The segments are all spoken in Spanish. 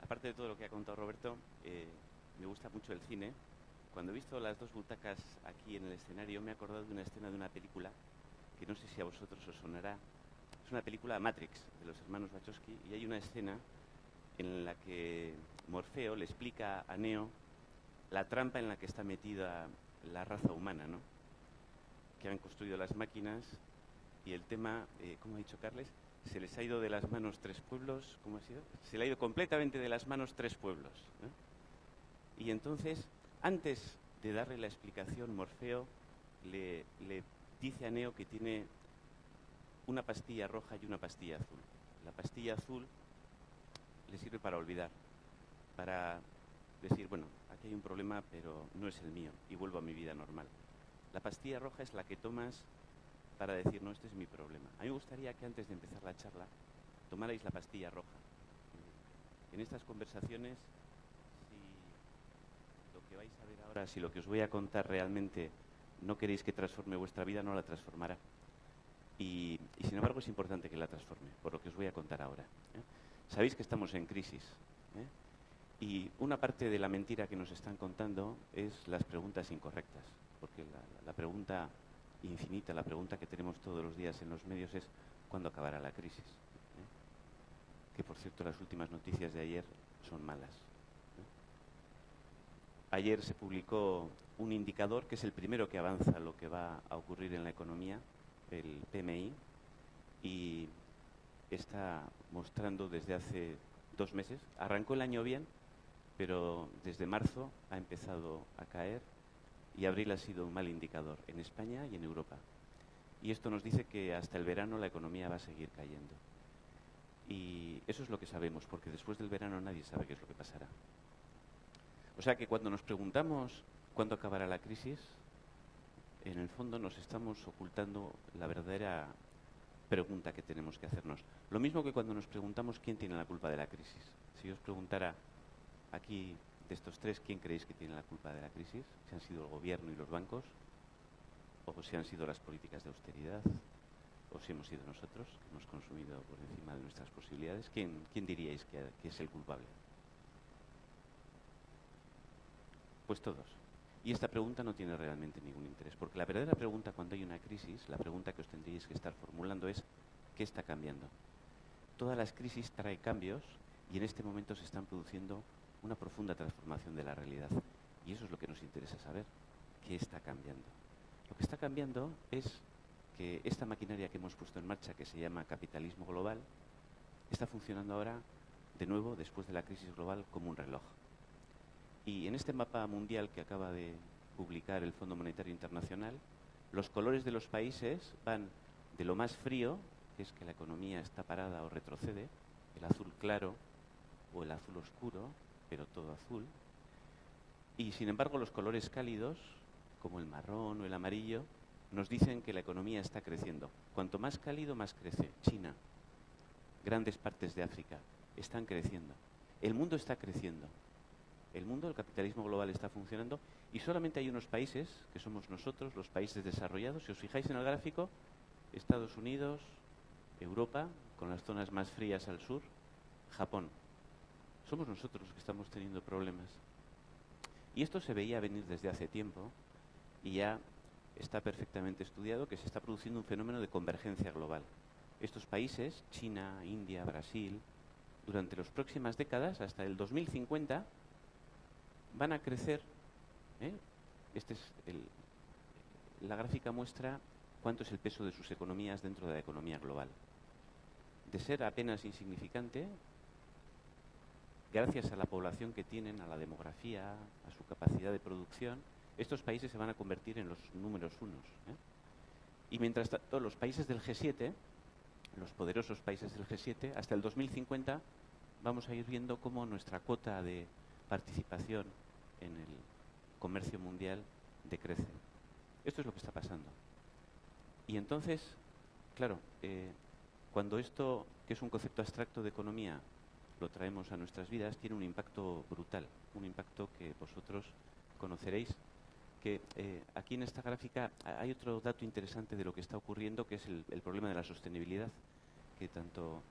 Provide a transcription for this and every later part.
aparte de todo lo que ha contado Roberto, me gusta mucho el cine. Cuando he visto las dos butacas aquí en el escenario, me he acordado de una escena de una película que no sé si a vosotros os sonará. Es una película Matrix, de los hermanos Wachowski, y hay una escena en la que Morfeo le explica a Neo la trampa en la que está metida la raza humana, ¿no? Que han construido las máquinas y el tema, ¿cómo ha dicho Carles? Se les ha ido de las manos tres pueblos, ¿cómo ha sido? Se le ha ido completamente de las manos tres pueblos, ¿no? Y entonces, antes de darle la explicación, Morfeo le dice a Neo que tiene una pastilla roja y una pastilla azul. La pastilla azul le sirve para olvidar, para decir, bueno, aquí hay un problema, pero no es el mío, y vuelvo a mi vida normal. La pastilla roja es la que tomas para decir, no, este es mi problema. A mí me gustaría que antes de empezar la charla tomarais la pastilla roja. En estas conversaciones, si lo que vais a ver ahora, si lo que os voy a contar realmente no queréis que transforme vuestra vida, no la transformará. Y sin embargo es importante que la transforme, por lo que os voy a contar ahora, ¿eh? Sabéis que estamos en crisis, ¿eh? Y una parte de la mentira que nos están contando es las preguntas incorrectas, porque la pregunta infinita, la pregunta que tenemos todos los días en los medios es ¿cuándo acabará la crisis? Que por cierto las últimas noticias de ayer son malas. Ayer se publicó un indicador que es el primero que avanza lo que va a ocurrir en la economía, el PMI, y está mostrando desde hace 2 meses, arrancó el año bien, pero desde marzo ha empezado a caer y abril ha sido un mal indicador en España y en Europa. Y esto nos dice que hasta el verano la economía va a seguir cayendo. Y eso es lo que sabemos, porque después del verano nadie sabe qué es lo que pasará. O sea que cuando nos preguntamos cuándo acabará la crisis, en el fondo nos estamos ocultando la verdadera pregunta que tenemos que hacernos. Lo mismo que cuando nos preguntamos quién tiene la culpa de la crisis. Si yo os preguntara aquí de estos tres, ¿quién creéis que tiene la culpa de la crisis? ¿Si han sido el gobierno y los bancos? ¿O si han sido las políticas de austeridad? ¿O si hemos sido nosotros, que hemos consumido por encima de nuestras posibilidades? ¿Quién diríais que es el culpable? Pues todos. Y esta pregunta no tiene realmente ningún interés, porque la verdadera pregunta cuando hay una crisis, la pregunta que os tendríais que estar formulando es ¿qué está cambiando? Todas las crisis traen cambios y en este momento se están produciendo una profunda transformación de la realidad. Y eso es lo que nos interesa saber, ¿qué está cambiando? Lo que está cambiando es que esta maquinaria que hemos puesto en marcha, que se llama capitalismo global, está funcionando ahora, de nuevo, después de la crisis global, como un reloj. Y en este mapa mundial que acaba de publicar el Fondo Monetario Internacional, los colores de los países van de lo más frío, que es que la economía está parada o retrocede, el azul claro o el azul oscuro, pero todo azul. Y sin embargo los colores cálidos, como el marrón o el amarillo, nos dicen que la economía está creciendo. Cuanto más cálido, más crece. China, grandes partes de África, están creciendo. El mundo está creciendo. El mundo, el capitalismo global está funcionando y solamente hay unos países, que somos nosotros, los países desarrollados. Si os fijáis en el gráfico, Estados Unidos, Europa, con las zonas más frías al sur, Japón. Somos nosotros los que estamos teniendo problemas. Y esto se veía venir desde hace tiempo y ya está perfectamente estudiado que se está produciendo un fenómeno de convergencia global. Estos países, China, India, Brasil, durante las próximas décadas, hasta el 2050, van a crecer, ¿eh? La gráfica muestra cuánto es el peso de sus economías dentro de la economía global. De ser apenas insignificante, gracias a la población que tienen, a la demografía, a su capacidad de producción, estos países se van a convertir en los números unos, ¿eh? Y mientras tanto, los países del G7, los poderosos países del G7, hasta el 2050 vamos a ir viendo cómo nuestra cuota de participación en el comercio mundial decrece. Esto es lo que está pasando. Y entonces, claro, cuando esto, que es un concepto abstracto de economía, lo traemos a nuestras vidas, tiene un impacto brutal, un impacto que vosotros conoceréis, que aquí en esta gráfica hay otro dato interesante de lo que está ocurriendo, que es el problema de la sostenibilidad, que tanto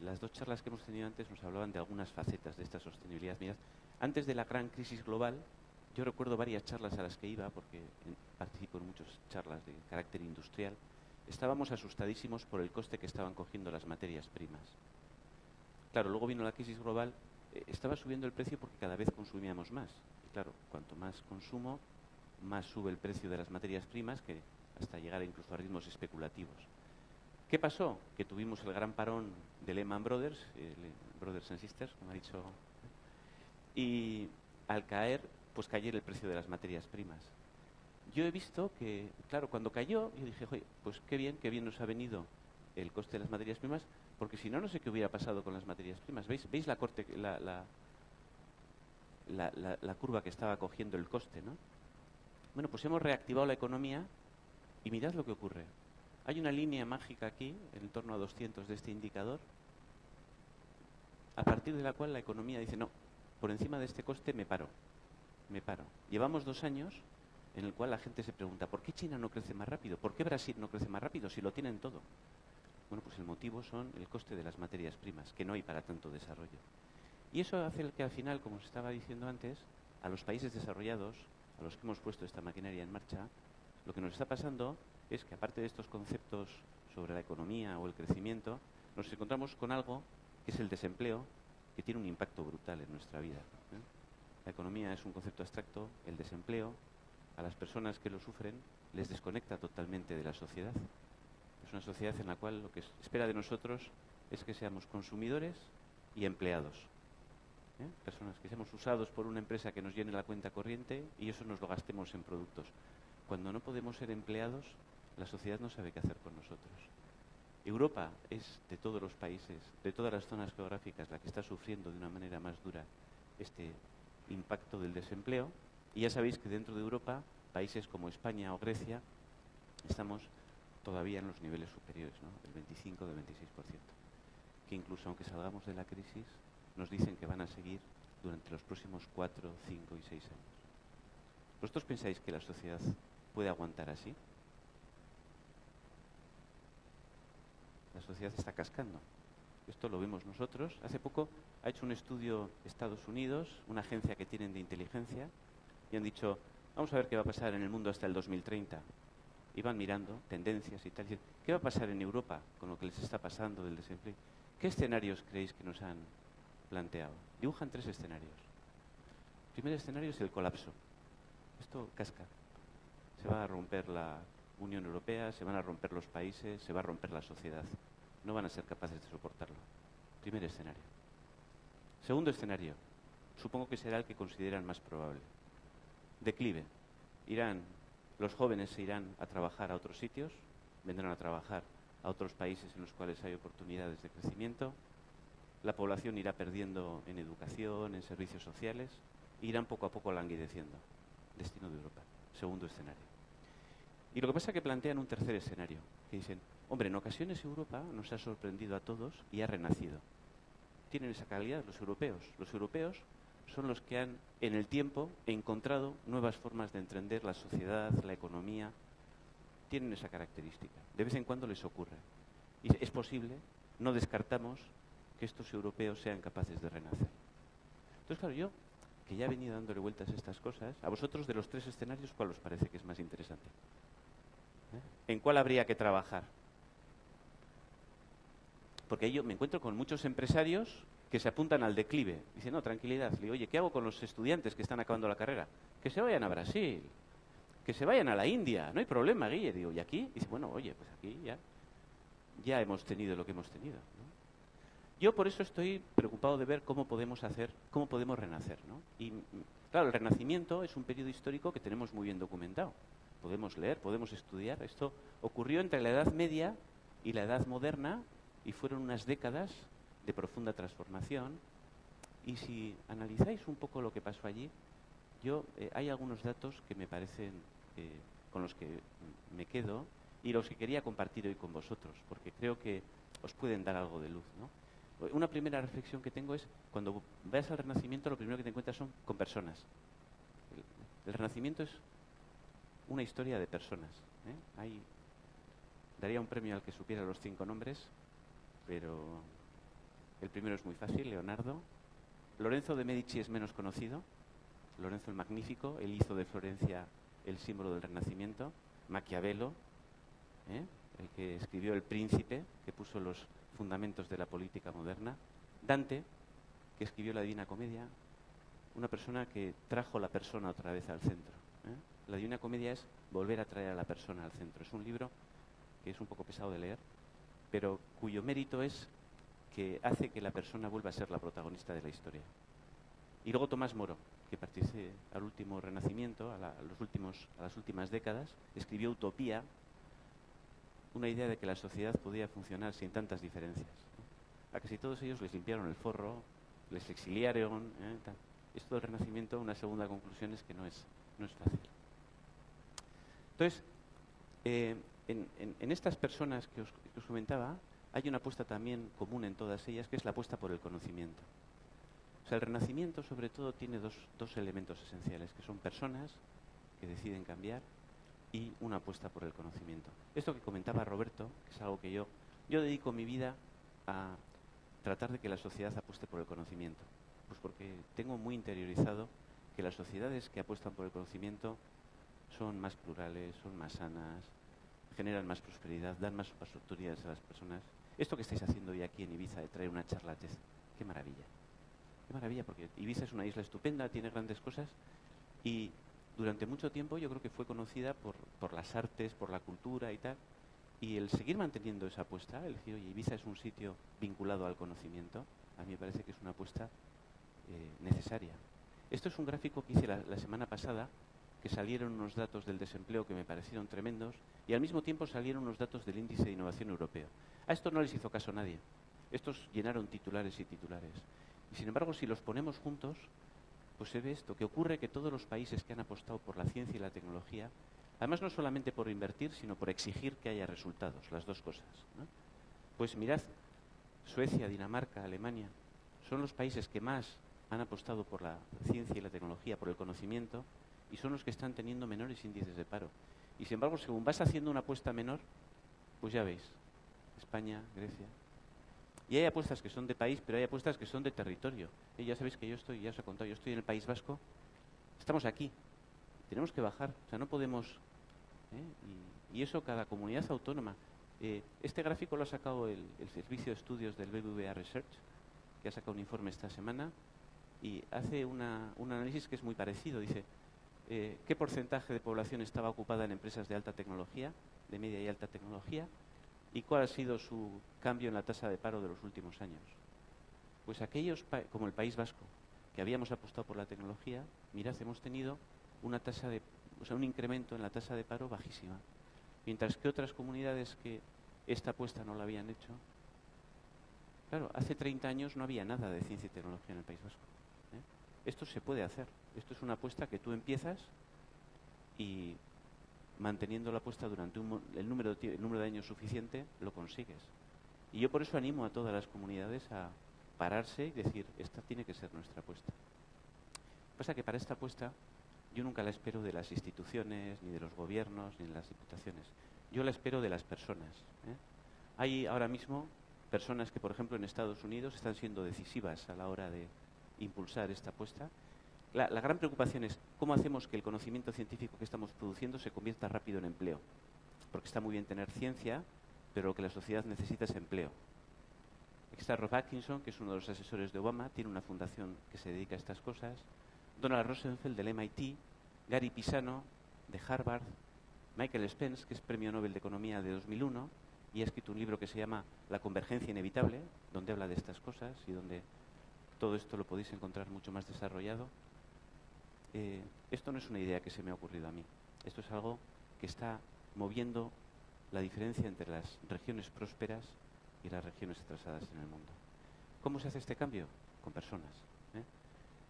las dos charlas que hemos tenido antes nos hablaban de algunas facetas de esta sostenibilidad. Mirad, antes de la gran crisis global, yo recuerdo varias charlas a las que iba, porque participo en muchas charlas de carácter industrial. Estábamos asustadísimos por el coste que estaban cogiendo las materias primas. Claro, luego vino la crisis global, estaba subiendo el precio porque cada vez consumíamos más. Y claro, cuanto más consumo, más sube el precio de las materias primas, que hasta llegar incluso a ritmos especulativos. ¿Qué pasó? Que tuvimos el gran parón de Lehman Brothers, Brothers and Sisters, como ha dicho, y al caer, pues cayó el precio de las materias primas. Yo he visto que, claro, cuando cayó, yo dije, oye, pues qué bien nos ha venido el coste de las materias primas, porque si no, no sé qué hubiera pasado con las materias primas. ¿Veis la curva que estaba cogiendo el coste, ¿no? Bueno, pues hemos reactivado la economía y mirad lo que ocurre. Hay una línea mágica aquí, en torno a 200 de este indicador, a partir de la cual la economía dice, no, por encima de este coste me paro. Llevamos 2 años en el cual la gente se pregunta, ¿por qué China no crece más rápido? ¿Por qué Brasil no crece más rápido si lo tienen todo? Bueno, pues el motivo son el coste de las materias primas, que no hay para tanto desarrollo. Y eso hace que al final, como os estaba diciendo antes, a los países desarrollados, a los que hemos puesto esta maquinaria en marcha, lo que nos está pasando es que, aparte de estos conceptos sobre la economía o el crecimiento, nos encontramos con algo que es el desempleo, que tiene un impacto brutal en nuestra vida. La economía es un concepto abstracto, el desempleo, a las personas que lo sufren, les desconecta totalmente de la sociedad. Es una sociedad en la cual lo que espera de nosotros es que seamos consumidores y empleados. Personas que seamos usados por una empresa que nos llene la cuenta corriente y eso nos lo gastemos en productos. Cuando no podemos ser empleados, la sociedad no sabe qué hacer con nosotros. Europa es, de todos los países, de todas las zonas geográficas, la que está sufriendo de una manera más dura este impacto del desempleo. Y ya sabéis que dentro de Europa, países como España o Grecia, estamos todavía en los niveles superiores, ¿no? Del 25, del 26%. Que incluso aunque salgamos de la crisis, nos dicen que van a seguir durante los próximos 4, 5 y 6 años. ¿Vosotros pensáis que la sociedad puede aguantar así? La sociedad está cascando. Esto lo vemos nosotros. Hace poco ha hecho un estudio Estados Unidos, una agencia que tienen de inteligencia, y han dicho, vamos a ver qué va a pasar en el mundo hasta el 2030. Y van mirando tendencias y tal. Y dicen, ¿qué va a pasar en Europa con lo que les está pasando del desempleo? ¿Qué escenarios creéis que nos han planteado? Dibujan 3 escenarios. El primer escenario es el colapso. Esto casca. Se va a romper la Unión Europea, se van a romper los países, se va a romper la sociedad. No van a ser capaces de soportarlo. Primer escenario. Segundo escenario. Supongo que será el que consideran más probable. Declive. Los jóvenes se irán a trabajar a otros sitios, vendrán a trabajar a otros países en los cuales hay oportunidades de crecimiento. La población irá perdiendo en educación, en servicios sociales, e irán poco a poco languideciendo. Destino de Europa. Segundo escenario. Y lo que pasa es que plantean un tercer escenario, que dicen, hombre, en ocasiones Europa nos ha sorprendido a todos y ha renacido. Tienen esa calidad los europeos. Los europeos son los que han, en el tiempo, encontrado nuevas formas de entender la sociedad, la economía. Tienen esa característica. De vez en cuando les ocurre. Y es posible, no descartamos, que estos europeos sean capaces de renacer. Entonces, claro, yo, que ya he venido dándole vueltas a estas cosas, a vosotros de los 3 escenarios, ¿cuál os parece que es más interesante? ¿En cuál habría que trabajar? Porque yo me encuentro con muchos empresarios que se apuntan al declive. Dicen, no, tranquilidad. Le digo, oye, ¿qué hago con los estudiantes que están acabando la carrera? Que se vayan a Brasil, que se vayan a la India. No hay problema, Guille. Digo, ¿y aquí? Dice, bueno, oye, pues aquí ya hemos tenido lo que hemos tenido, ¿no? Yo por eso estoy preocupado de ver cómo podemos renacer, ¿no? Y claro, el Renacimiento es un periodo histórico que tenemos muy bien documentado. Podemos leer, podemos estudiar. Esto ocurrió entre la Edad Media y la Edad Moderna y fueron unas décadas de profunda transformación. Y si analizáis un poco lo que pasó allí, hay algunos datos que me parecen con los que me quedo y los que quería compartir hoy con vosotros, porque creo que os pueden dar algo de luz, ¿no? Una primera reflexión que tengo es, cuando veas al Renacimiento, lo primero que te encuentras son con personas. El Renacimiento es una historia de personas, ¿eh? Daría un premio al que supiera los 5 nombres, pero El primero es muy fácil, Leonardo. Lorenzo de Medici es menos conocido. Lorenzo el Magnífico, él hizo de Florencia el símbolo del Renacimiento. Maquiavelo, el que escribió El Príncipe, que puso los fundamentos de la política moderna. Dante, que escribió la Divina Comedia, una persona que trajo la persona otra vez al centro. La Divina Comedia es volver a traer a la persona al centro. Es un libro que es un poco pesado de leer, pero cuyo mérito es que hace que la persona vuelva a ser la protagonista de la historia. Y luego Tomás Moro, que pertenece al último Renacimiento, a las últimas décadas, escribió Utopía, una idea de que la sociedad podía funcionar sin tantas diferencias. A casi todos ellos les limpiaron el forro, les exiliaron. Esto del Renacimiento, una segunda conclusión es que no es fácil. Entonces, en estas personas que os comentaba, hay una apuesta también común en todas ellas, que es la apuesta por el conocimiento. O sea, el Renacimiento, sobre todo, tiene dos elementos esenciales, que son personas que deciden cambiar y una apuesta por el conocimiento. Esto que comentaba Roberto, que es algo que yo dedico mi vida a tratar de que la sociedad apueste por el conocimiento. Pues porque tengo muy interiorizado que las sociedades que apuestan por el conocimiento son más plurales, son más sanas, generan más prosperidad, dan más oportunidades a las personas. Esto que estáis haciendo hoy aquí en Ibiza, de traer una charla TED, qué maravilla. Qué maravilla, porque Ibiza es una isla estupenda, tiene grandes cosas y durante mucho tiempo yo creo que fue conocida por las artes, por la cultura y tal. Y el seguir manteniendo esa apuesta, el decir, oye, Ibiza es un sitio vinculado al conocimiento, a mí me parece que es una apuesta necesaria. Esto es un gráfico que hice la semana pasada, que salieron unos datos del desempleo que me parecieron tremendos y al mismo tiempo salieron unos datos del índice de innovación europeo. A esto no les hizo caso nadie. Estos llenaron titulares y titulares. Y sin embargo, si los ponemos juntos, pues se ve esto, que ocurre que todos los países que han apostado por la ciencia y la tecnología, además no solamente por invertir, sino por exigir que haya resultados, las dos cosas, ¿no? Pues mirad, Suecia, Dinamarca, Alemania, son los países que más han apostado por la ciencia y la tecnología, por el conocimiento, y son los que están teniendo menores índices de paro. Y sin embargo, según vas haciendo una apuesta menor, pues ya veis, España, Grecia. Y hay apuestas que son de país, pero hay apuestas que son de territorio. Ya sabéis que ya os he contado, yo estoy en el País Vasco, estamos aquí, tenemos que bajar, o sea, no podemos, y eso cada comunidad autónoma. Este gráfico lo ha sacado el Servicio de Estudios del BBVA Research, que ha sacado un informe esta semana, y hace un análisis que es muy parecido. Dice, ¿qué porcentaje de población estaba ocupada en empresas de alta tecnología, de media y alta tecnología? ¿Y cuál ha sido su cambio en la tasa de paro de los últimos años? Pues aquellos, como el País Vasco, que habíamos apostado por la tecnología, mirad, hemos tenido un incremento en la tasa de paro bajísima. Mientras que otras comunidades que esta apuesta no la habían hecho, claro, hace 30 años no había nada de ciencia y tecnología en el País Vasco. Esto se puede hacer. Esto es una apuesta que tú empiezas y manteniendo la apuesta durante el número de años suficiente, lo consigues. Y yo por eso animo a todas las comunidades a pararse y decir, esta tiene que ser nuestra apuesta. Pasa que para esta apuesta yo nunca la espero de las instituciones, ni de los gobiernos, ni de las diputaciones. Yo la espero de las personas. Hay ahora mismo personas que, por ejemplo, en Estados Unidos están siendo decisivas a la hora de impulsar esta apuesta. La gran preocupación es cómo hacemos que el conocimiento científico que estamos produciendo se convierta rápido en empleo. Porque está muy bien tener ciencia, pero lo que la sociedad necesita es empleo. Está Rob Atkinson, que es uno de los asesores de Obama, tiene una fundación que se dedica a estas cosas. Donald Rosenfeld, del MIT, Gary Pisano, de Harvard, Michael Spence, que es Premio Nobel de Economía de 2001, y ha escrito un libro que se llama La convergencia inevitable, donde habla de estas cosas y donde todo esto lo podéis encontrar mucho más desarrollado. Esto no es una idea que se me ha ocurrido a mí. Esto es algo que está moviendo la diferencia entre las regiones prósperas y las regiones atrasadas en el mundo. ¿Cómo se hace este cambio? Con personas.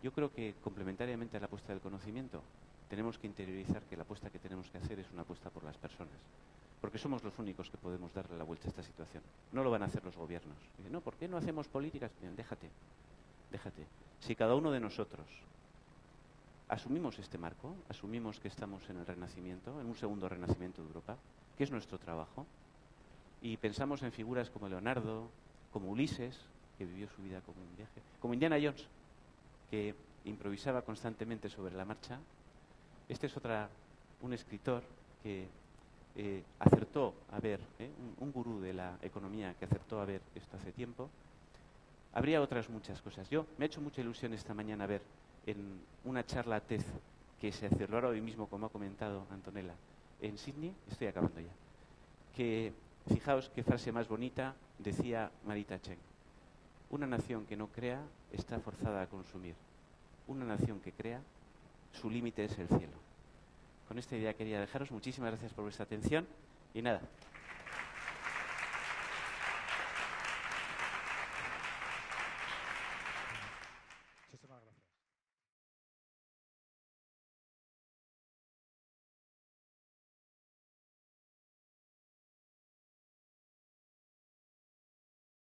Yo creo que complementariamente a la apuesta del conocimiento, tenemos que interiorizar que la apuesta que tenemos que hacer es una apuesta por las personas. Porque somos los únicos que podemos darle la vuelta a esta situación. No lo van a hacer los gobiernos. Dicen, no, ¿por qué no hacemos políticas? Bien, déjate. Si cada uno de nosotros asumimos este marco, asumimos que estamos en el Renacimiento, en un segundo Renacimiento de Europa, que es nuestro trabajo, y pensamos en figuras como Leonardo, como Ulises, que vivió su vida como un viaje, como Indiana Jones, que improvisaba constantemente sobre la marcha. Este es un escritor que acertó a ver, un gurú de la economía que acertó a ver esto hace tiempo. Habría otras muchas cosas. Me ha hecho mucha ilusión esta mañana ver en una charla TED que se celebró hoy mismo, como ha comentado Antonella, en Sydney, estoy acabando ya, que fijaos qué frase más bonita decía Marita Chen: una nación que no crea está forzada a consumir, una nación que crea, su límite es el cielo. Con esta idea quería dejaros. Muchísimas gracias por vuestra atención y nada,